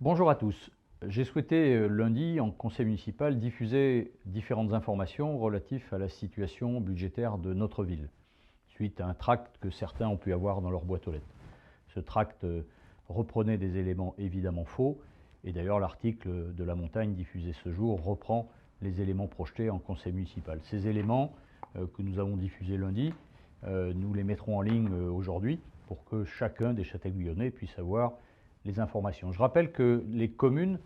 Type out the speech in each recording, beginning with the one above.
Bonjour à tous. J'ai souhaité lundi en conseil municipal diffuser différentes informations relatives à la situation budgétaire de notre ville, suite à un tract que certains ont pu avoir dans leur boîte aux lettres. Ce tract reprenait des éléments évidemment faux, et d'ailleurs l'article de La Montagne diffusé ce jour reprend les éléments projetés en conseil municipal. Ces éléments que nous avons diffusés lundi, nous les mettrons en ligne aujourd'hui pour que chacun des Châtel-Guyonnais puisse avoir les informations. Je rappelle que les communes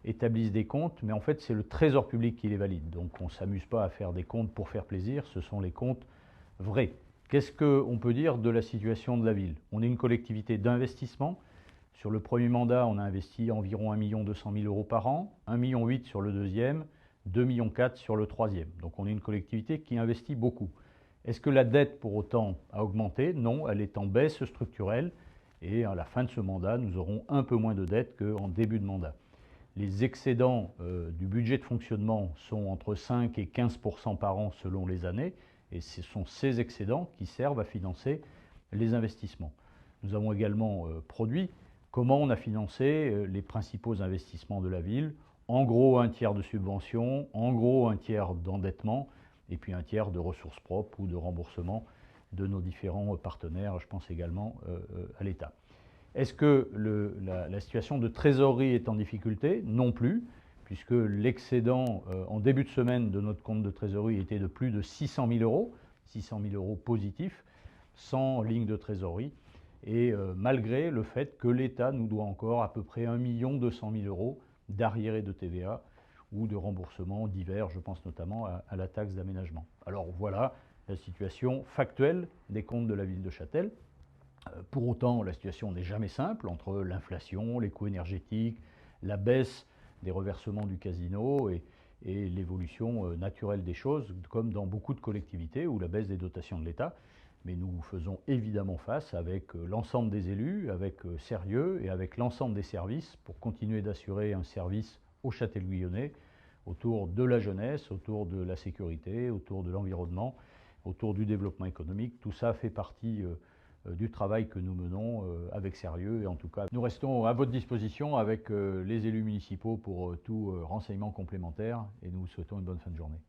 établissent des comptes, mais en fait c'est le Trésor public qui les valide. Donc on ne s'amuse pas à faire des comptes pour faire plaisir, ce sont les comptes vrais. Qu'est-ce qu'on peut dire de la situation de la ville? On est une collectivité d'investissement. Sur le premier mandat, on a investi environ 1 200 000 euros par an, 1,8 million sur le deuxième, 2,4 millions sur le troisième. Donc on est une collectivité qui investit beaucoup. Est-ce que la dette pour autant a augmenté? Non, elle est en baisse structurelle. Et à la fin de ce mandat, nous aurons un peu moins de dettes qu'en début de mandat. Les excédents du budget de fonctionnement sont entre 5 et 15% par an selon les années, et ce sont ces excédents qui servent à financer les investissements. Nous avons également produit comment on a financé les principaux investissements de la ville, en gros un tiers de subventions, en gros un tiers d'endettement, et puis un tiers de ressources propres ou de remboursement de nos différents partenaires, je pense également à l'État. Est-ce que la situation de trésorerie est en difficulté? Non plus, puisque l'excédent en début de semaine de notre compte de trésorerie était de plus de 600 000 euros, 600 000 euros positifs, sans ligne de trésorerie, et malgré le fait que l'État nous doit encore à peu près 1 200 000 euros d'arriérés de TVA ou de remboursements divers, je pense notamment à la taxe d'aménagement. Alors voilà la situation factuelle des comptes de la ville de Châtel. Pour autant, la situation n'est jamais simple entre l'inflation, les coûts énergétiques, la baisse des reversements du casino et l'évolution naturelle des choses, comme dans beaucoup de collectivités ou la baisse des dotations de l'État. Mais nous faisons évidemment face avec l'ensemble des élus, avec sérieux et avec l'ensemble des services pour continuer d'assurer un service aux Châtel-Guyonnais autour de la jeunesse, autour de la sécurité, autour de l'environnement, autour du développement économique. Tout ça fait partie du travail que nous menons avec sérieux, et en tout cas nous restons à votre disposition avec les élus municipaux pour tout renseignement complémentaire, et nous vous souhaitons une bonne fin de journée.